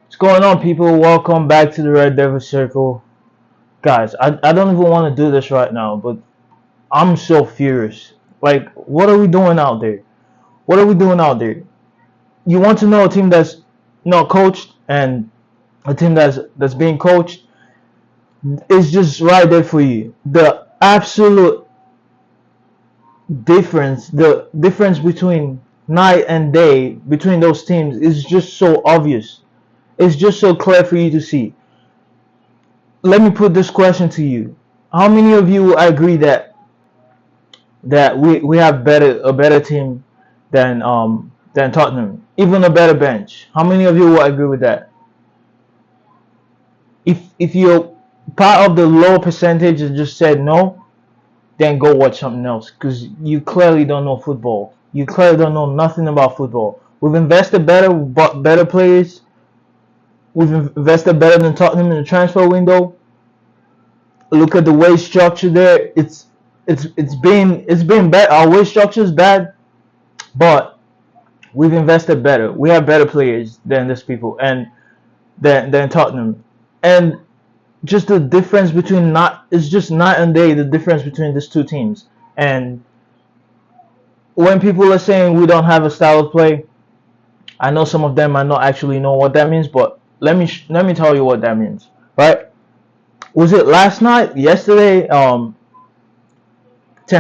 What's going on, people? Welcome back to the Red Devil Circle. Guys, I don't even want to do this right now, but I'm so furious. Like, what are we doing out there? What are we doing out there? You want to know a team that's not coached and a team that's being coached? It's just right there for you. The absolute the difference between night and day between those teams is just so obvious. It's just so clear for you to see. Let me put this question to you: how many of you agree that we have a better team than Tottenham, even a better bench? How many of you will agree with that? If you're part of the low percentage and just said no, then go watch something else, because you clearly don't know football. You clearly don't know nothing about football. We've invested better, we bought better players. We've invested better than Tottenham in the transfer window. Look at the wage structure there. It's been bad. Our wage structure is bad, but we've invested better. We have better players than these people and than Tottenham. And just the difference between not it's just night and day, the difference between these two teams. And when people are saying we don't have a style of play, I know some of them might not actually know what that means, but let me tell you what that means. Right? Was it last night? Yesterday? Ten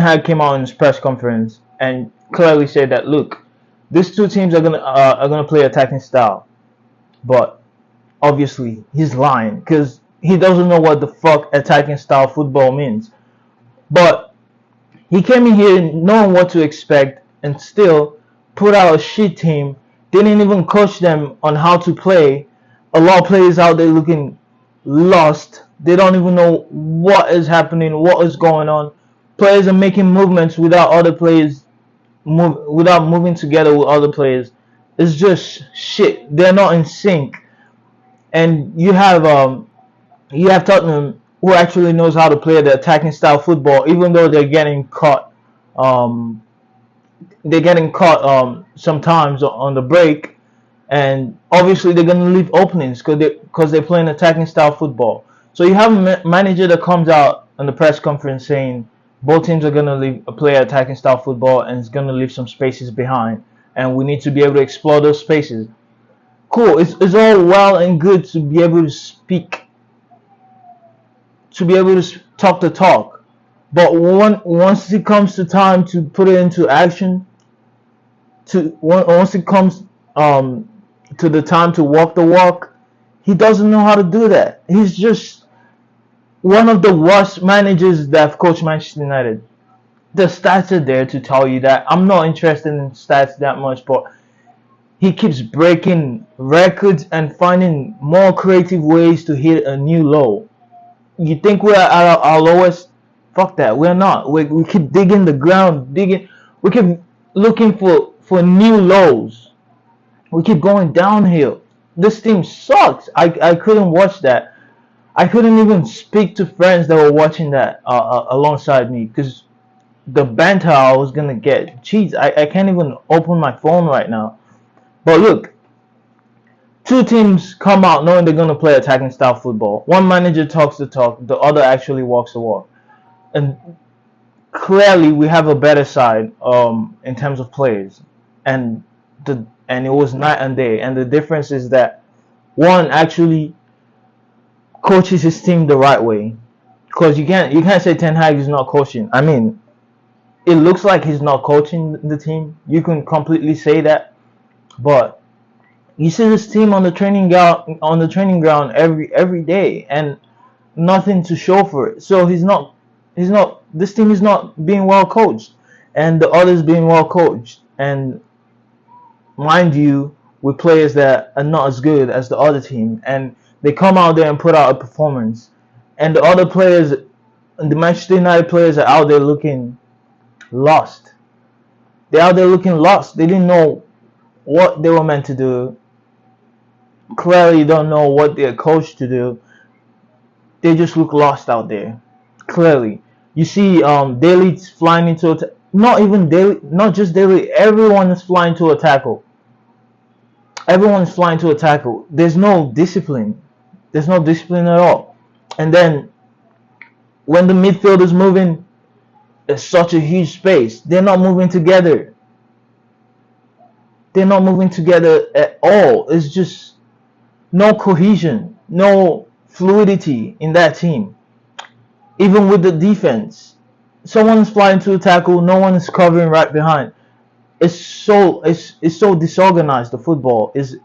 Hag came out in his press conference and clearly said that, look, these two teams are gonna play attacking style, but obviously he's lying because he doesn't know what the fuck attacking style football means. But he came in here knowing what to expect and still put out a shit team. Didn't even coach them on how to play. A lot of players out there looking lost. They don't even know what is happening, what is going on. Players are making movements without other players without moving together with other players. It's just shit. They're not in sync. And you have Tottenham, who actually knows how to play the attacking style football, even though um, they're getting caught sometimes on the break, and obviously they're gonna leave openings because they're playing attacking style football. So you have a manager that comes out on the press conference saying both teams are gonna play attacking style football and it's gonna leave some spaces behind, and we need to be able to explore those spaces. Cool. It's all well and good to be able to speak, to be able to talk the talk, but once it comes to time to put it into action, once it comes to the time to walk the walk, he doesn't know how to do that. He's just one of the worst managers that have coached Manchester United. The stats are there to tell you that. I'm not interested in stats that much, but he keeps breaking records and finding more creative ways to hit a new low. You think we're at our lowest? Fuck that. We're not. We keep digging the ground, digging. We keep looking for new lows. We keep going downhill. This team sucks. I couldn't watch that. I couldn't even speak to friends that were watching that alongside me because the banter I was gonna get. Jeez, I can't even open my phone right now. But look, two teams come out knowing they're gonna play attacking style football. One manager talks the talk, the other actually walks the walk. And clearly we have a better side in terms of players. And it was night and day. And the difference is that one actually coaches his team the right way. Because you can't say Ten Hag is not coaching. I mean, it looks like he's not coaching the team. You can completely say that, but you see this team on the training ground every day, and nothing to show for it. So this team is not being well coached, and the others being well coached, and mind you, with players that are not as good as the other team, and they come out there and put out a performance, and the other players, the Manchester United players, are out there looking lost. They're out there looking lost. They didn't know what they were meant to do. Clearly don't know what they're coached to do. They just look lost out there. Clearly. You see Daly's flying into not even Daly, not just Daly, everyone is flying to a tackle. Everyone's flying to a tackle. There's no discipline. There's no discipline at all. And then when the midfield is moving, it's such a huge space. They're not moving together. They're not moving together at all. It's just no cohesion, no fluidity in that team. Even with the defense, someone's flying to a tackle, no one is covering right behind. It's so disorganized. The football is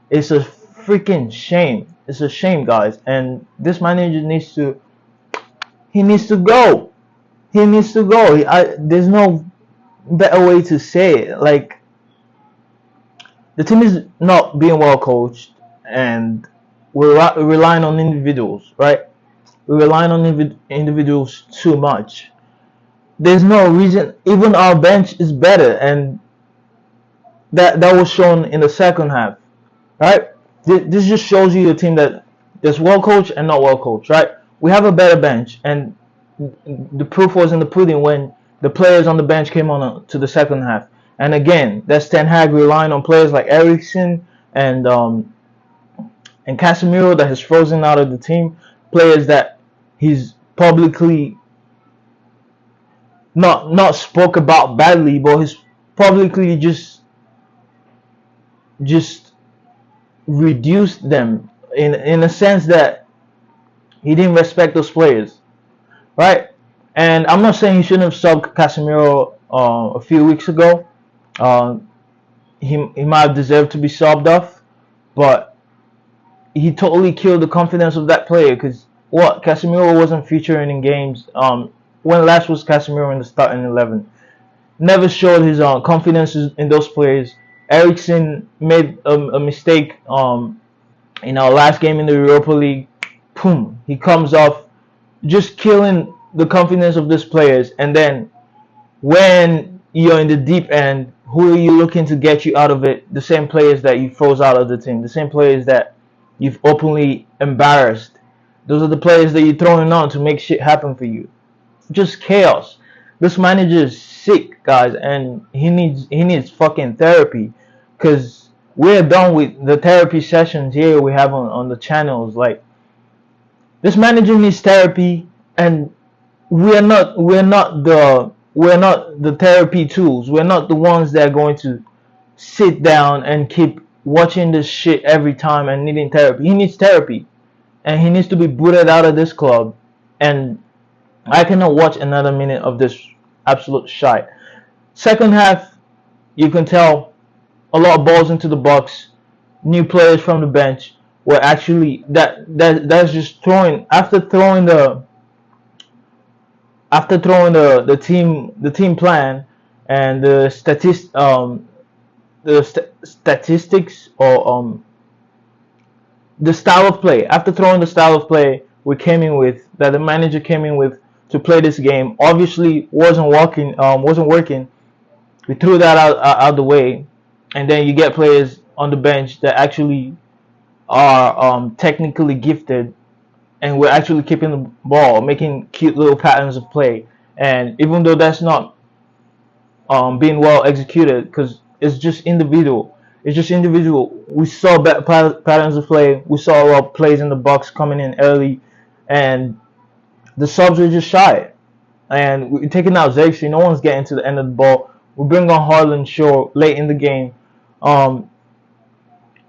it's a freaking shame. It's a shame, guys. And this manager needs to go. He needs to go. There's no better way to say it. Like, the team is not being well coached, and we're relying on individuals, right? We're relying on individuals too much. There's no reason. Even our bench is better, and that was shown in the second half, right? This just shows you a team that is well coached and not well coached, right? We have a better bench, and the proof was in the pudding when the players on the bench came on to the second half. And again, that's Ten Hag relying on players like Ericsson and Casemiro that has frozen out of the team, players that he's publicly not spoke about badly, but he's publicly just reduced them in a sense that he didn't respect those players, right? And I'm not saying he shouldn't have subbed Casemiro a few weeks ago. Uh, he might have deserved to be subbed off, but he totally killed the confidence of that player because Casemiro wasn't featuring in games. When last was Casemiro in the starting 11? Never showed his confidence in those players. Ericsson made a mistake in our last game in the Europa League. Boom, he comes off just killing the confidence of these players. And then when you're in the deep end, who are you looking to get you out of it? The same players that you froze out of the team, the same players that you've openly embarrassed. Those are the players that you're throwing on to make shit happen for you. Just chaos. This manager is sick, guys, and he needs fucking therapy, because we're done with the therapy sessions here we have on the channels. Like, this manager needs therapy, and we're not the therapy tools. We're not the ones that are going to sit down and keep watching this shit every time and needing therapy. He needs therapy, and he needs to be booted out of this club. And I cannot watch another minute of this absolute shite. Second half, you can tell a lot of balls into the box. New players from the bench were actually that's just throwing after throwing the team plan and the statistics or the style of play. After throwing the style of play we came in with, that the manager came in with to play this game, obviously wasn't working. We threw that out the way, and then you get players on the bench that actually are technically gifted, and we're actually keeping the ball, making cute little patterns of play. And even though that's not being well executed, because it's just individual. We saw patterns of play. We saw a lot of plays in the box coming in early, and the subs were just shy. And we're taking out Xerxes. No one's getting to the end of the ball. We bring on Harlan Shaw late in the game.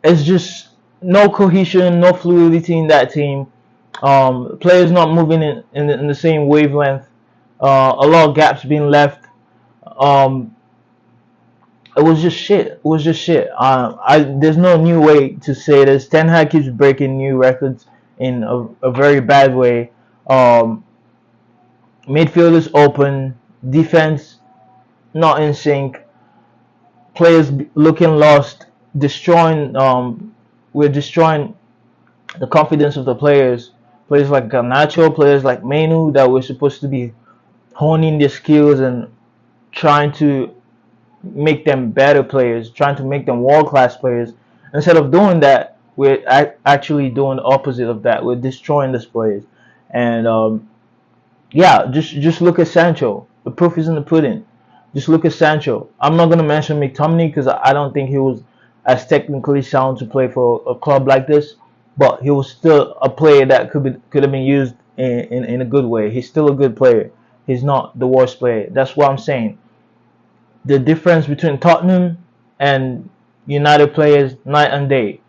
It's just no cohesion, no fluidity in that team. Players not moving in the same wavelength. A lot of gaps being left. It was just shit. There's no new way to say this. Ten Hag keeps breaking new records in a very bad way. Midfield is open. Defense not in sync. Players looking lost. We're destroying the confidence of the players. Players like Garnacho, players like Menu, that we're supposed to be honing their skills and trying to make them better players, trying to make them world-class players. Instead of doing that, we're actually doing the opposite of that. We're destroying these players. And yeah, just look at Sancho. The proof is in the pudding. Just look at Sancho. I'm not gonna mention McTominay because I don't think he was as technically sound to play for a club like this, but he was still a player that could have been used in a good way. He's still a good player. He's not the worst player. That's what I'm saying. The difference between Tottenham and United players night and day.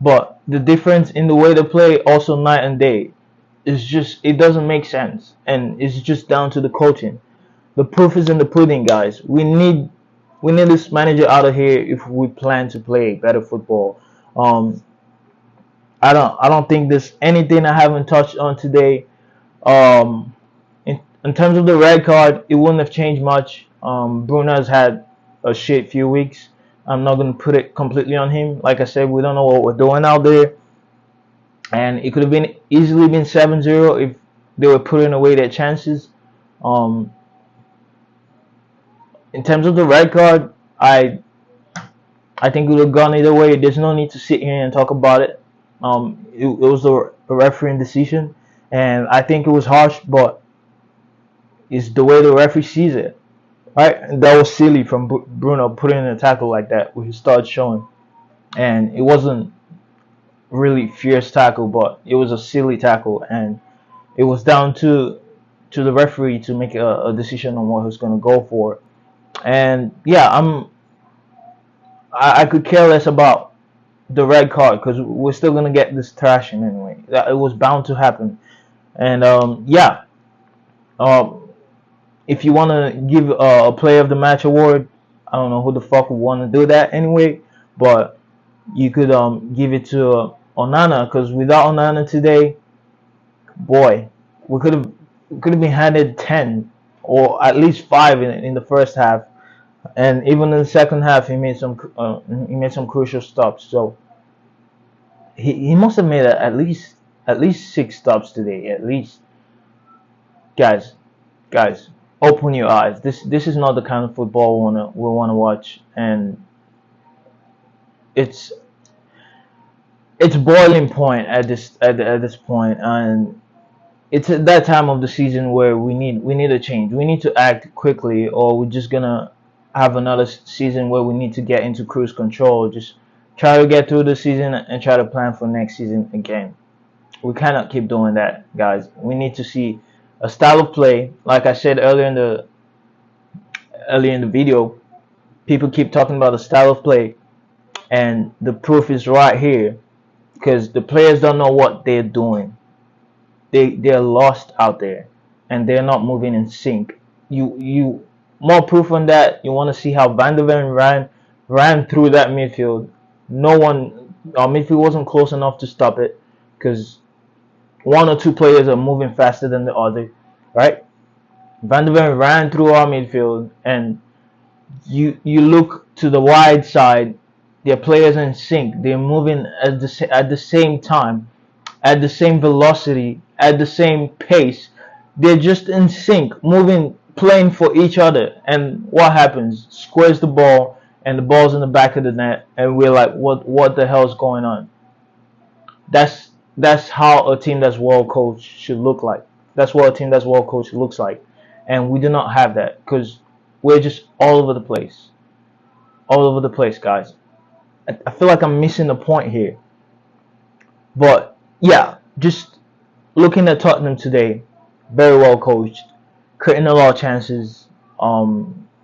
But the difference in the way they play also night and day. It's just, it doesn't make sense, and it's just down to the coaching. The proof is in the pudding, guys. We need this manager out of here if we plan to play better football. Um, I don't think there's anything I haven't touched on today. Um, in terms of the red card, it wouldn't have changed much. Bruno's had a shit few weeks. I'm not gonna put it completely on him. Like I said, we don't know what we're doing out there, and it could have been easily been 7-0 if they were putting away their chances. Um, in terms of the red card, I think it would have gone either way. There's no need to sit here and talk about it. It was a refereeing decision, and I think it was harsh, but it's the way the referee sees it. Right? And that was silly from Bruno putting in a tackle like that with his studs showing, and it wasn't really fierce tackle, but it was a silly tackle, and it was down to the referee to make a decision on what he was going to go for. And yeah, I could care less about the red card because we're still gonna get this thrashing anyway. It was bound to happen. And yeah, um, if you want to give a player of the match award, I don't know who the fuck would want to do that anyway, but you could give it to Onana, because without Onana today, boy, we could have been handed 10 or at least 5 in the first half, and even in the second half he made some crucial stops. So he must have made at least 6 stops today at least. Guys, open your eyes. This is not the kind of football we wanna watch, and it's it's boiling point at this point, and it's at that time of the season where we need a change. We need to act quickly, or we're just gonna have another season where we need to get into cruise control. Just try to get through the season and try to plan for next season again. We cannot keep doing that, guys. We need to see a style of play. Like I said earlier in the video, people keep talking about the style of play, and the proof is right here because the players don't know what they're doing. They're lost out there, and they're not moving in sync. You more proof on that. You want to see how Van der Ven ran through that midfield. No one, our midfield wasn't close enough to stop it because one or two players are moving faster than the other, right? Van der Ven ran through our midfield, and you look to the wide side. Their players are in sync. They're moving at the same time, at the same velocity, at the same pace. They're just in sync, moving, playing for each other. And what happens? Squares the ball, and the ball's in the back of the net, and we're like, what the hell's going on? That's how a team that's well coached should look like. That's what a team that's well coached looks like, and we do not have that because we're just all over the place, guys. I feel like I'm missing the point here, but yeah, just looking at Tottenham today, very well coached, creating a lot of chances.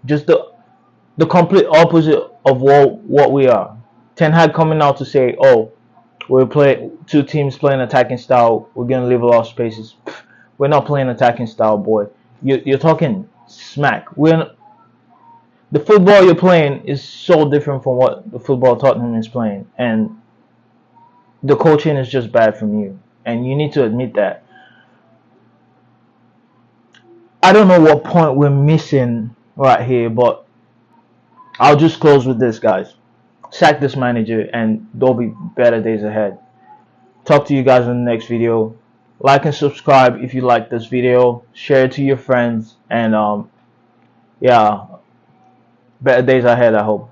Just the complete opposite of what we are. Ten Hag coming out to say, "Oh, we're play two teams playing attacking style. We're gonna leave a lot of spaces." We're not playing attacking style, boy. You're talking smack. The football you're playing is so different from what the football Tottenham is playing, and the coaching is just bad from you, and you need to admit that. I don't know what point we're missing right here, but I'll just close with this, guys. Sack this manager, and there'll be better days ahead. Talk to you guys in the next video. Like and subscribe if you like this video. Share it to your friends, and yeah, better days ahead, I hope.